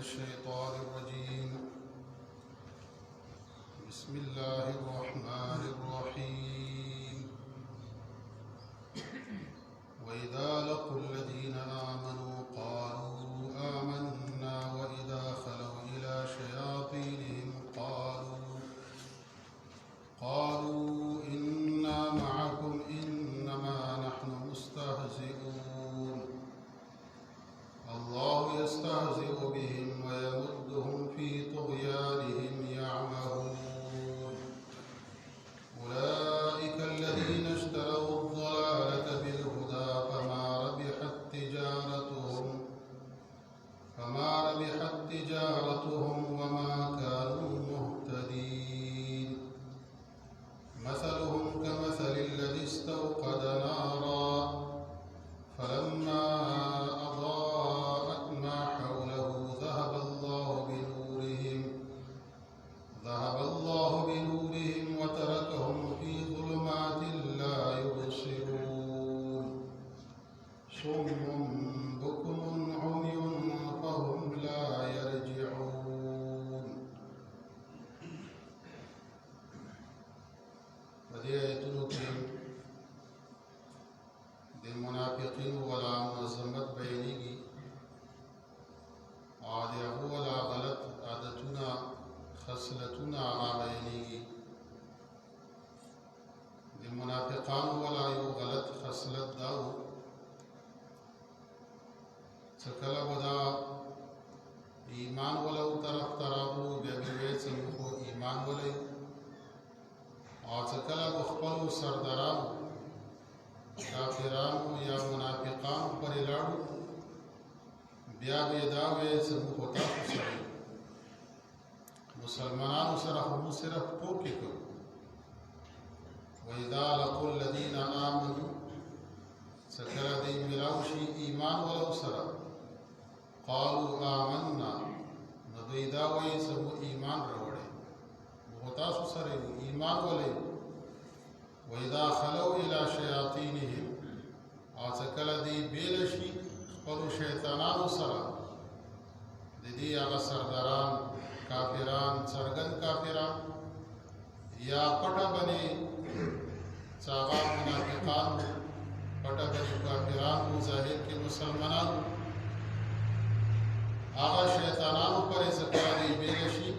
الشيطان الرجيم بسم الله الرحمن الرحيم وإذا لقوا الذين آمنوا قالوا آمنا وإذا خلوا إلى شياطينهم قالوا إنا معكم إنما نحن مستهزئون الله يستهزئ بهم ويمدهم في طغيانهم يعمهون أولئك الذين اشتروا الضلالة بالهدى فما ربحت تجارتهم وما كانوا مهتدين مثلهم كمثل الذي استوقد نارا فلما أضاءت ما حوله ذهب الله بنورهم وتركهم في ظلمات لا يبصرون صم بكم عمي فهم لا يرجعون. بدايتنا المنافقين ولا مذمت بيني عادي ولا غلط عادتنا خصلتنا بيني المنافقان ولا غلط خصلت داو سکلا ودا ایمان ولو طرف ترابو بیبیوی سمخو ایمان ولی اور سکلا بخبرو سردارانو کافرانو یا منافقانو پر لاړو بیا به دا وې سمخو تاسو سره مسلمانانو سره هم صرف ټوکې کوي وإذا لقوا الذين آمنوا سکلا دی ملاوشي ایمان ولو سره قالوا آمنا ندوی دا وې سمو ایمان راوړې مو تاسو سره ایمان ولې وإذا خلوا إلى شياطينهم او سکلا دی بیلشي خپل شیطانانو سره د دې هغه سرداران کافران سرګن کافران یا پټه بني صاحب منافقان پټه بني کافران ظاهر کې مسلمانان هغه شیطانانو پر سکلا دی بیلشي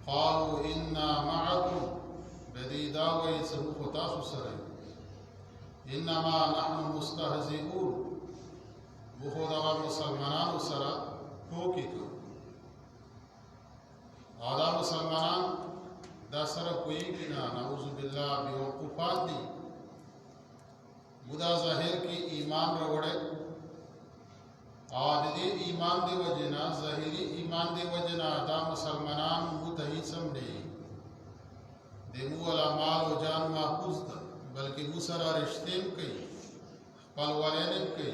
قالوا إنا معكم بدی داوی سمخو تاسو سره انما نحن مستهزئون بخود اغا مسلمانانو سره ټوکې کوو دا مسلمانان دا سره کویږي نه نعوذ بالله بیوقوفات دي مدا ظاهر کی ایمان راوړی او د دې ایمان دی وجنا ظاهري ایمان دی وجنا دا مسلمانان متهی سم دي دیمو والا مال و جان محفوظ ده بلکې مو سره رشتې هم کوي خپل والین هم کوي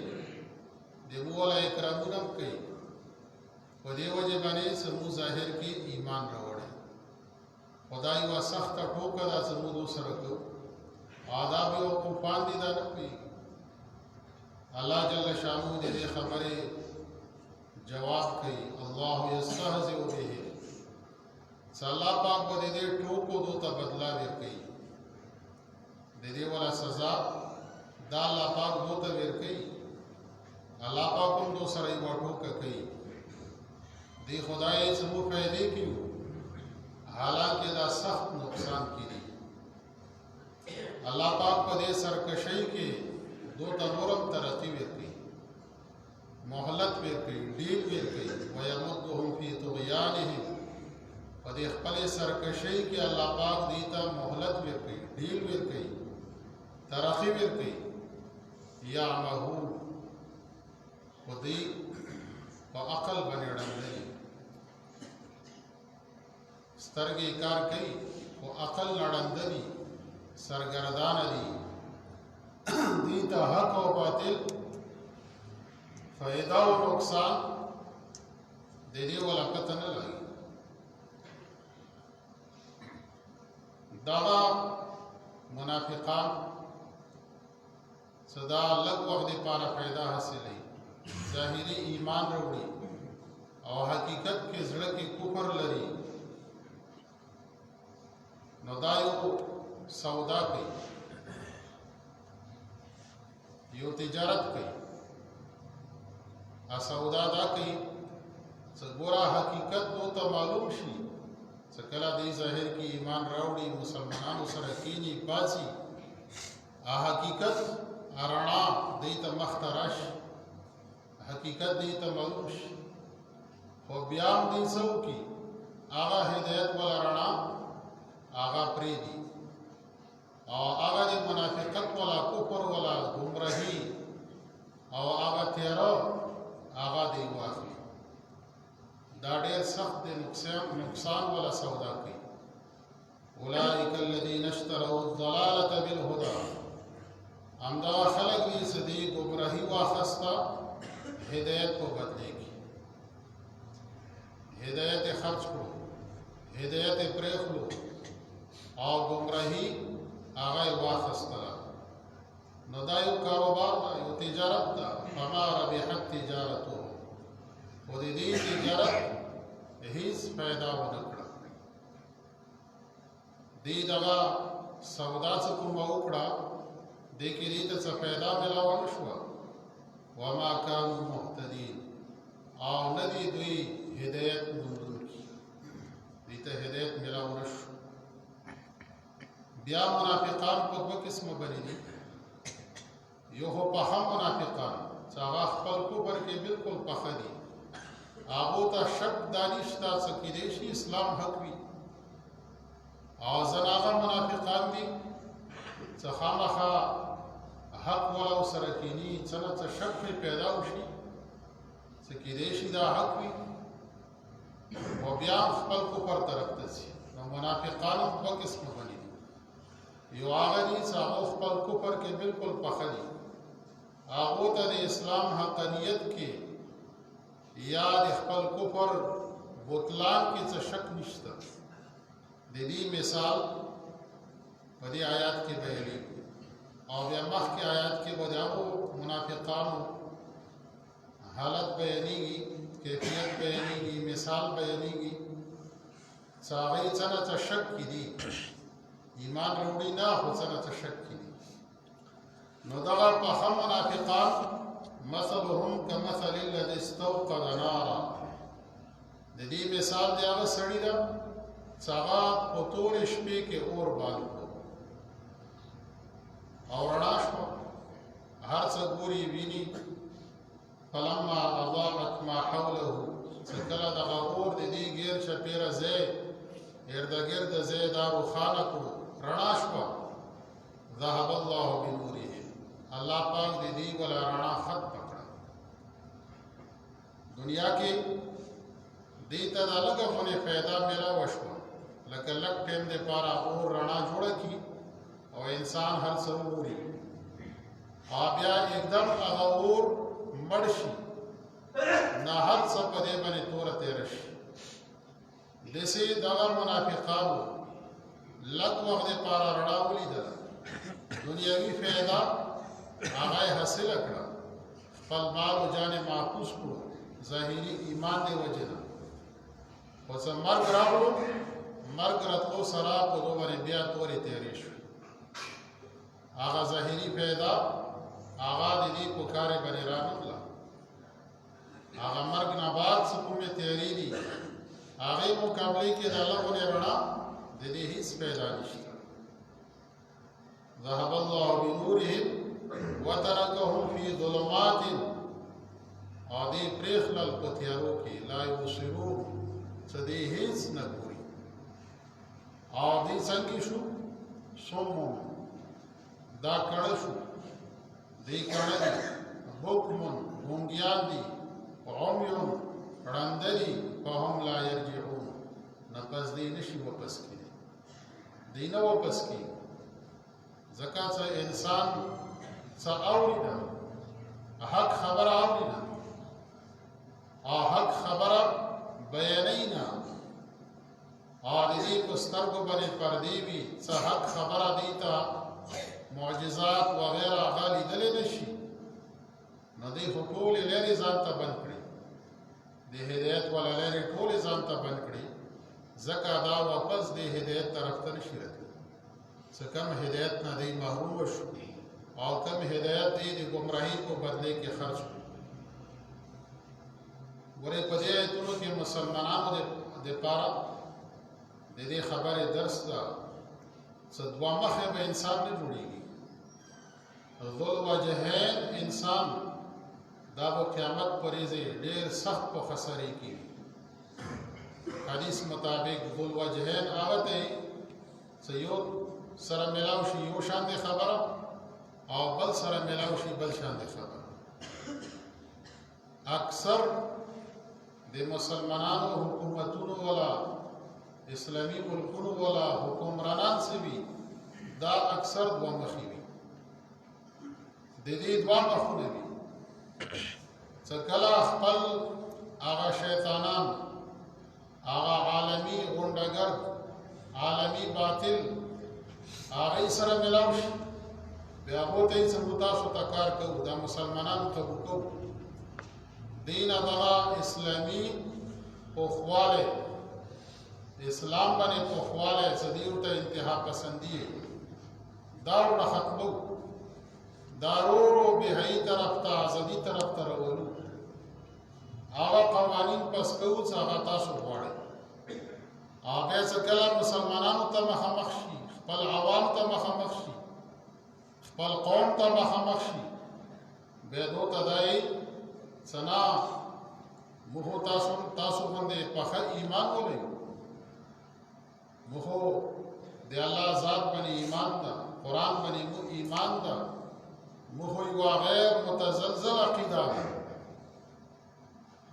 دیمو والا اکرامونه هم کوي په دې وجه باندې سمو ظاهر کې ایمان راوړی خدای وا سخت ټوکه دا سمو دو سره کو آداب او قربان دي دا نه کوي الله جل شانو دې خبره جواب کوي الله یستهزئ به الله پاک به دې ټوکو دو ته بدلا ورکړي دې ولا سزا دا الله پاک دو ته ورکړي الله پاک هم دو سره یې ټوکه کوي دې خدای سمو فائدې کیو حالانکه دا سخت نقصان کړي الله پاک په دې سرکشي کې دو ته نورم ترتیب ورکړي مهلت ورکړي ډیل ورکړي ويمدهم فی طغیانهم په دې خپل سرکشي کې الله پاک دیتا مهلت ورکړي ډیل ورکړي ترخی ورکړي یا مهو په دې په عقل باندې ډنګري سترګې کار کوي او عقل نړندري سرګردان دي دیتا حق او باطل فائدہ او نقصان د دې ولا پته نه لګي دا منافقان صدا لگ وقت پارا فائدہ حاصل ہے ظاہری ایمان روڑی او حقیقت کې زړه کې کفر لري نو دا یو سودا کوي یو تجارت کوي سودا دا کوي چې ګوره حقیقت دوته معلوم شي چې کله دی ظاهر کې ایمان راوړي مسلمانانو سره کینی پاسي حقیقت رڼا دی ته مخته راشي حقیقت دی ته معلوم شي خو بیا هم دی څه وکړي هغه هدایت والا رڼا هغه پرېږدي او هغه د منافقت والا کفر والا ګمراهي او هغه تیاره هغه دی واخلي دا ډېر سخت دی نقصان والا سودا کوي اولئک الذین اشتروا الضلالة بالهدى همدا خلق دي چې دی ګمراهي واخسته هدایت په بدلې کې هدایت خرج کړو هدایت پرېښلو او ګمراهي هغه واخستله نو دا یو کاروبار دا یو تجارت ده فما ربحت تجارته خو د دې تجارت هیڅ فایده ونه کړه دې دغه سودا څه کومه وکړه دې کې دې ته څه فایده ملاوه نه شوه وما كانوا مهتدين او نه دي دوی هدایت موندونکي دې ته هدایت ملاوه نه شو بیا منافقان په دوه قسمه بني دي یو خو پخه منافقان چې هغه خپل کفر کې بالکل پخه دي هغو ته شک دانشته څه کیدی شي اسلام حق وي او ځنه هغه منافقان دي چې خامخا حق والا سره کینی څه نه څه شک پرې پیدا وشي څه کیدی شي دا حق وي او بیا خپل کفر طرف ته ځي نو منافقان هم دوه قسمه بني دي یو هغه دي چې هغه خپل کفر کې بالکل پخه دي هغو ته د اسلام حقانیت کې یا د خپل کفر بطلان کې څه شک نشته د دې مثال په دې آیات کې بیانېږي او بیا مخکې آیات کې به د هغو منافقانو حالت بیانېږي کیفیت بیانېږي مثال بیانېږي چې هغوی څه نه څه شک کې دي ایمان راوړي نه خو څه نه څه شک کې دي نو دغه پخه منافقان مثلهم کمثل الذي استوقد نارا د دې مثال دی هغه سړي ده چې هغه په تورې شپې کې اور بال کړو او رڼا شوه هر څه ګوري ویني فلما اضاءت ما حوله چې کله دغه اور د دې ګیر چاپېره ځای ارده ګرده ځای دا روښانه کړو رڼا شوه ذهب الله بنورهم الله پاک د دې ولا رڼا ختم کړه دنیا کې دې ته د لږه خونې فایده میلاوه شوه لکه لږ ټیم دپاره اور رڼا جوړه کړي او انسان هر څه وګوري او بیا एकदम هغه اور مړ شي نه هر څه په دې باندې توره تېره شي داسې دغه منافقانو لږ وخت دپاره رڼا ولیدله دنیاوي فایده هغه یې حاصله کړه خپل مال او جان یې محفوظ کړو ظاهري ایمان دی وجې نه خو څه مرګ راغلو مرګ راتلو سره په دوی باندې بیا تورې تېرې شوې هغه ظاهري فایده هغه د دې په کار باندې رانغله هغه مرګ نه بعد څه کومې تیارې دي هغې مقابلې کې د الله غونې رڼا د دې هېڅ فایده نشته ذهب الله بنورهم وترکهم فی ظلمات او دې پرېښلل په تیارو کې لا یبصرون څه دې هېڅ نه ګوري او دې څنګه شو صم دا کړه شو دې کړه دي بکمن ګونګیان دي عمیون ړانده دي فهم لا یرجعون نه پس دې نشي واپس کېدی دې نه واپس کېږي ځکه چې انسان څه اوري نه حق خبره اوري نه او حق خبره بیانوي نه او د دې په سترګو باندې پردې وي څه حق خبره دې ته معجزات وغیره هغه لیدلی نه شي نو دې خو ټولې لرې ځان ته بند کړي د هدایت والا ځان ته بند کړي ځکه دا واپس د هدایت طرف ته نشي راتلی څه کم هدایت نه دی محروم شو او کم هدایت دی د ګمراهۍ په بدلې کې خرج کړو ګورئ په دې آیتونو کې مسلمانانو دپاره د دې خبرې درس ده څه دوه مخې به انسان نه جوړېږي ذو الوجهین انسان دا به قیامت پر ورځ ډېر سخت په خسارې کې وي حدیث مطابق ذو الوجهین هغه دی چې یو سره ملاو شي یو شان دی خبره او بل سره ملاو شي بل شان دی خبره اکثر د مسلمانانو حکومتونو ولا اسلامی ملکونو ولا حکمرانان څه وي دا اکثر دوه مخې وي د دې دوه مخونه وي څه کله خپل هغه شیطانان هغه عالمي غونډګرد عالمي باطل هغې سره ملاو شي بیا هغو ته یې څه مو تاسو ته کار کوو دا مسلمانانو ته وکوو دین دغه اسلامي پوخوالی اسلام باندې پوخوالی څه دې ورته انتها پسندي دا ورنه ختمو دا ورو ورو بېحیي طرف ته ازادي طرف ته راولو هغه قوانین پس کوو چې هغه تاسو غواړئ او بیا څه کله مسلمانانو ته مخامخ شي خپل عوام ته مخامخ شي خپل قوم ته مخامخ شي بیا دو ته دایي سنا مخو تاسو باندې پخه ایمان ولرئ مخو د الله ذات باندې ایمان ده قرآن باندې مو ایمان ده مخو یوه غیر متزلزل عقیده ده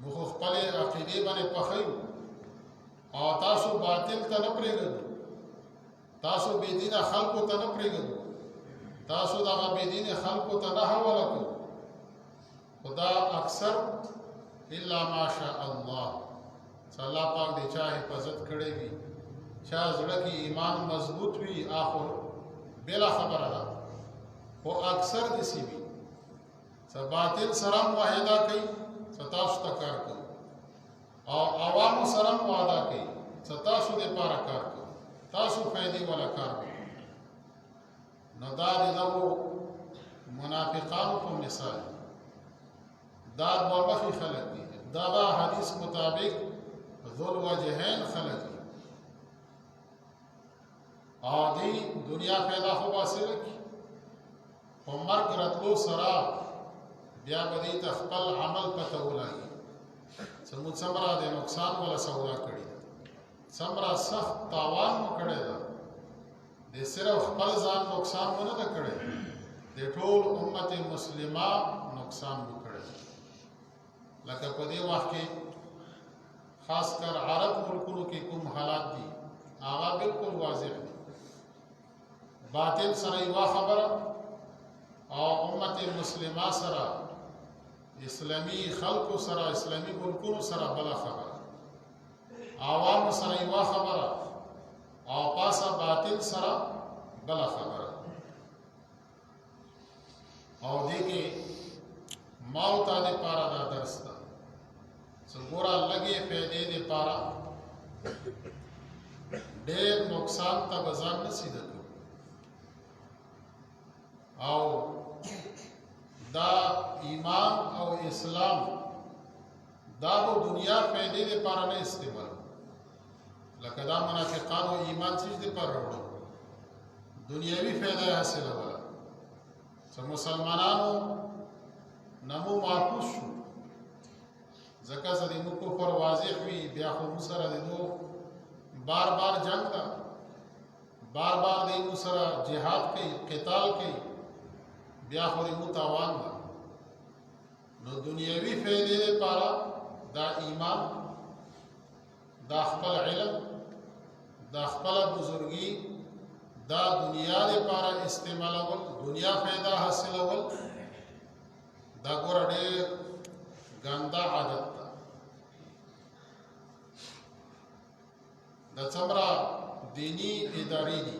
مخو خپلې عقیدې باندې پخه یو او تاسو باطل ته نه پرېږدو تاسو بېدینه خلکو ته نه پرېږدو تاسو دغه بېدینې خلکو ته نه حواله کوو خدا اکثر الا ماشاء الله چې الله پاک دې چا حفاظت کړی وي چا زړه کې ایمان مضبوط وي آخر بلا خبره ده خو اکثر داسې وي چې باطل سره معاهده کوي چې تاسو ته کار کوي او عوامو سره وعده کوي چې تاسو دپاره کار کوي تاسو فایدې والا کار کوي نو دا د دغو منافقانو په مثال دا دوه مخې خلک دي دغه حدیث مطابق ذو الوجهین خلک دي او دی دنیا پیدا خو حاصله کړي خو مرګ راتلو سره بیا به دې ته خپل عمل پته ولګي څومره څومره د نقصان ولا سودا کړي څومره سخت تاوان مو کړی ده د صرف خپل ځان نقصان ونه ده کړی د ټول امت مسلمه نقصان مو کړی لکه په دې وخت کې خاص کر عرب ملکونو کې کوم حالات دي هغه بالکل واضح دي باطل سره یوه خبره او امت مسلمه سره اسلامی خلقو سره اسلامی ملکونو سره بله خبره عوامو سره یوه خبره او پاسه باطل سره بله خبره او دې کې ما او تا دپاره دا درس ده چې ګوره لږې فایدې دپاره ډېر نقصان ته به ځان نه سیده کړو او دا ایمان او اسلام دا به دنیا فایدې دپاره نه استعمال لکه دا منافقانو ایمان چیز دپاره راوړو دنیاوي فایده یې حاصلوله چې مسلمانانو نمو معکوس شو ځکه چې د موږ کفر واضح وي بیا خو موږ سره د دو بار بار جنگ ده بار بار د موږ سره جهاد کوي قتال کوي بیا خو د موږ تاوان ده نو دنیاوي فایدې دپاره دا ایمان دا خپل علم دا خپله بزرګي دا دنیا دپاره استعمالول دنیا فایده حاصلول دا ګوره ډېر ګنده عادت ده دا څومره دینی ادارې دي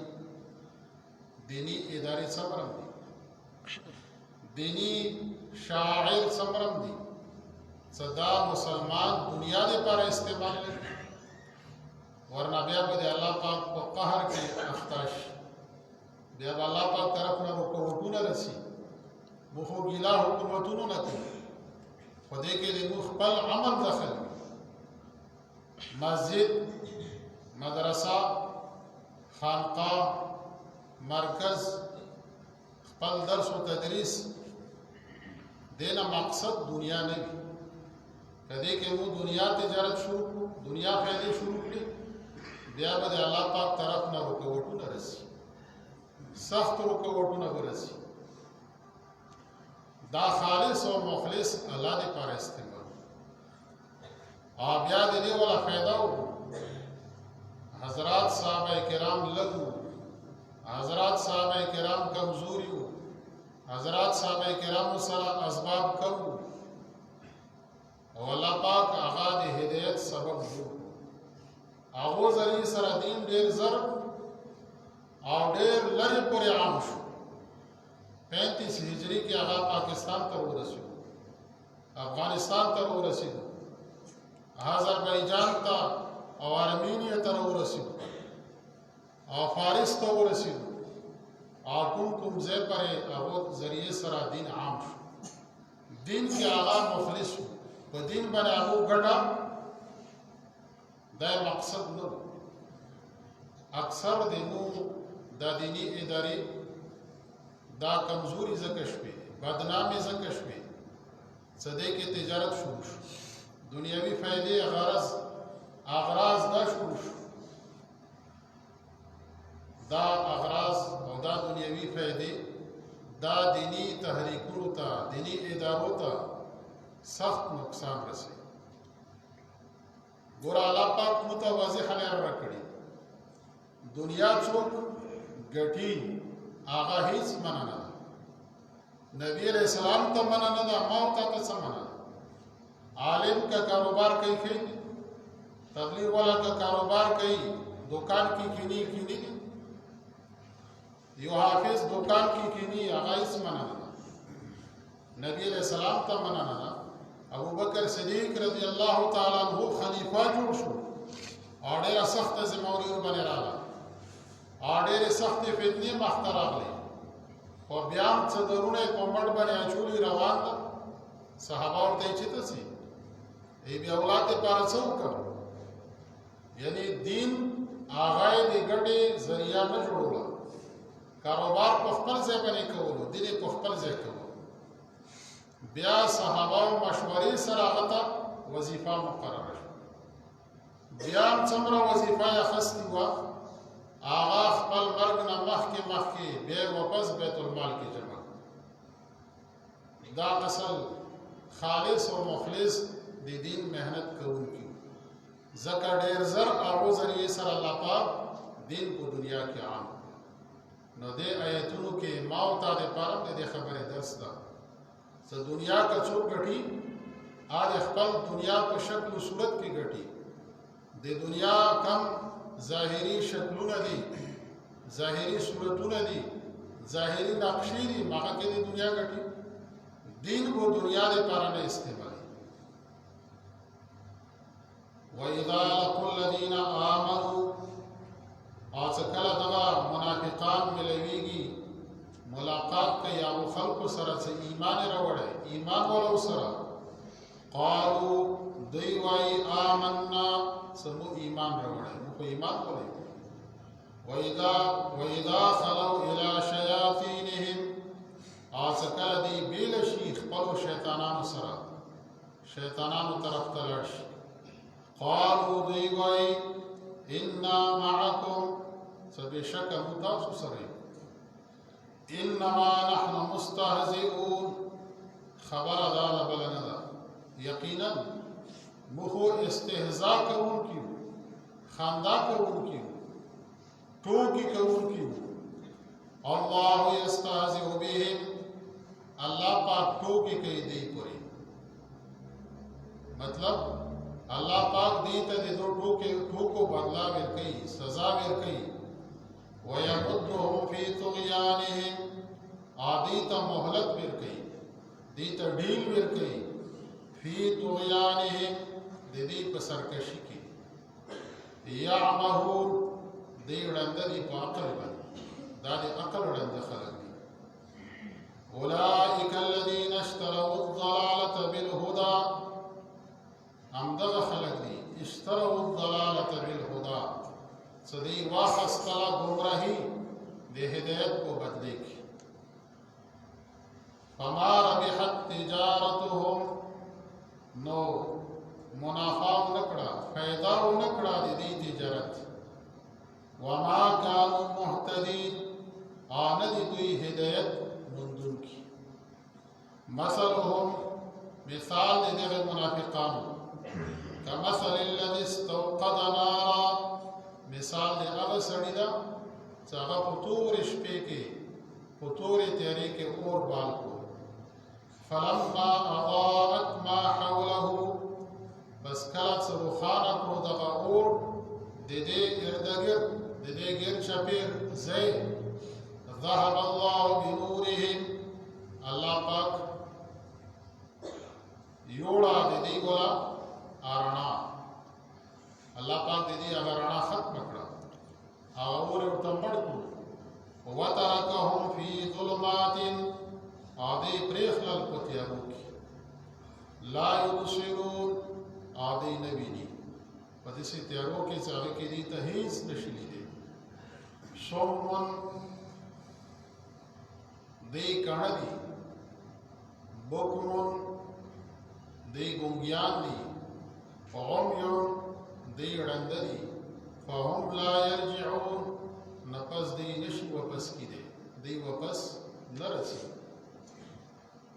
دینی ادارې څومره دي دینی شاعر څومره دي چې دا مسلمان دنیا دپاره استعمال لري ورنه بیا به د الله پاک په قهر کې اخته شي، بیا به الله پاک طرف نه رکوټونه رسي. موږ خو ګیله حکومتونو نه کوو، خو دې کې د موږ خپل عمل دخل وي. مسجد، مدرسه، خانقاه، مرکز، خپل درس و تدریس، دینه مقصد دنیا نه وي. کدی کې مو دنیا تجارت شروع کړو، دنیا فائدې شروع کړي، بیا به د الله پاک طرف نه رکوټونه رسي، سخت رکوټونه ورسي. دا خالص او مخلص الله دې پر استعمال. او بیا دې ولا فائدہ وو. حضرات صحابه کرام لګو، حضرات صحابه کرام کمزوري وو، حضرات صحابه کرام سره اسباب کم وو، او الله پاک هغه د هدایت سبب جوړ. هغه ذریعہ سره دین ډیر زر او ډیر لري پورې عام شو. 35 هجری کې هغه پاکستان ته ورسېد، افغانستان ته ورسېد، آذربایجان ته او ارمینیا ته ورسېد، او فارس ته ورسېد، او کوم ځای پرې هغه ذریعہ سره دین عام شو. دین کې هغه مخلص شو، په دین باندې هغه ګټه دا مقصد نه. اکثر دینو دا دینی ادارې دا کمزوري ځکه شوې، بدنامي ځکه شوې، صدې کې تجارت شروع شو، دنیوي فائدې اغراض دا شروع شو. دا اغراض او دا دنیوي فائدې دا دینی تحریکونو ته، دینی ادارو ته سخت نقصان رسي. ګور الله پاک متواضع لار راکړي. دنیا څوک ګټي هغه هیڅ مننه نه. نبی علیہ السلام ته مننه نه، ما ته څه مننه. عالم کا کاروبار کوي کوي، تبلیغ والا کا کاروبار کوي، دکان کی کینی یو حافظ دکان کی کینی هغه هیڅ مننه نه. نبی علیہ السلام ته مننه نه. ابو بکر صدیق رضی الله تعالی عنہ خلیفہ جوړ شو، او ډېره سخته ذمہواري ورباندې راغله، او ډېرې سختې فتنې مخته راغلې، خو بیا هم څه درونه یې په مټ باندې اچولي روان ده. صحابه ورته یې چې ته سي ای بیا اولاد دپاره څه وکړو؟ یعنې دین هغه یې د ګټې ذریعه نه جوړوله، کاروبار په خپل ځای باندې کولو، دین یې په خپل ځای کولو. بیا صحابه او مشورې سره هغه ته وظیفه مقرره شوه. بیا هم څومره وظیفه یې اخیستې وه، هغه خپل مرګ نه مخکې بیا واپس بیت المال کې جمع. دا اصل خالص او مخلص د دین محنت کوونکي، ځکه ډېر زر هغو ذریعې سره الله پاک دین په دنیا کې عام. نو دې آیتونو کې ما او تا دپاره د دې خبرې درس ده. څه دنیا که څوک ګټي، هغه خپل دنیا په شکل و صورت کې ګټي. د دنیا کم ظاهري شکلونه دي، ظاهري صورتونه دي، ظاهري نقشې دي، هغه کې د دنیا ګټي. دین کو دنیا دپاره نه استعمالي. وَإِذَا لَقُوا الَّذِينَ آمَنُوا، او څه کله دغه منافقان ملویږي، ملاقات کوي هغو خلکو سره چې ایمان یې راوړی، ایمان ولو سره، قالو دوی وایي آمنا، څه مو ایمان راوړی، مو خو ایمان ولی. وَإِذَا خَلَوْا إِلَىٰ شَيَاطِينِهِمْ، او څه کله دوی بېله شي خپلو شیطانانو سره، شیطانانو طرف ته لاړ شي، قالو دوی وایي انا معکم، څه بېشکه موږ تاسو سره یو، انما نحن مستهزئون، خبره دا ده بله نه ده، یقینا موږ خو استهزا کوونکي وو، خندا کوونکي وو، ټوکې کوونکي وو. الله یستهزئ بهم، الله پاک ټوکې کوي دی پورې. مطلب الله پاک دی ته د دو ټوکو بدلا ورکوي، سزا ورکوي. وَيَمُدُّهُمْ فِي طُغْيَانِهِمْ، دی ته مهلت ورکوي، دی ته ډیل ورکوي. فی طغیانهم، د دې په سرکشي کې. یعمهون دی ړنده دي په عقل باندې دا د عقل ړنده خلک دي اولئک الذین اشتروا الضلالة بالهدى همدغه خلک دي اشتروا الضلالة بالهدى څه دی واخستله ګمراهي د هدایت په بدله کې فما ربحت تجارتهم نو منافع نکړه فائدہ نکړه د دې تجارت وما كانوا مهتدين ان دي دوی هدایت مندونکي مثلهم مثال دغه منافقانو كمثل الذي استوقد نارا مثال د هغه سړي دا چې هغه په تورې شپې کې په تورې تیارې کې اور بال کو فلما اضاءت ما حوله بس کله چې روښانه کړو دغه اور د دې ارتګر د دې ګر چپیر زي ذهب الله بنورهم الله پاک یوړه د دې ګولا ارنا الله پاک د دې ارنا ختم کړه او اور ته مړ کړو وترکهم فی ظلمات عادی پریخلل پتیارو کی لا یبصرون عادی نبینی پدیسی تیارو کی چاہے کی دی تحیز نشلی دی صمون دی کڑی بکمون دی گنگیان دی فغمیون دی رنددی فهم لا یرجعون نپس دی نشی وپس کی دی وپس نرسی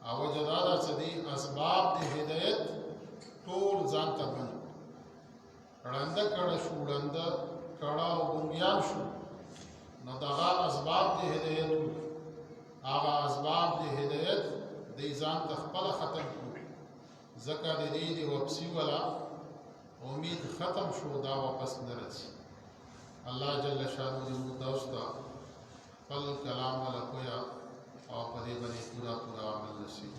او جدادا چې دی اسباب د هدایت ټول ځان ته بند ړنده کړه شو ړنده کړه او ګونګیان شو نو دغه اسباب د هدایت هغه اسباب د هدایت د ځان ته خپل ختم کړو ځکه د دې د واپسی ولا امید ختم شو دا واپس نه راځي الله جل شانه دې متوسطه خپل کلام ولا کویا او په دې باندې پورا عمل نصیب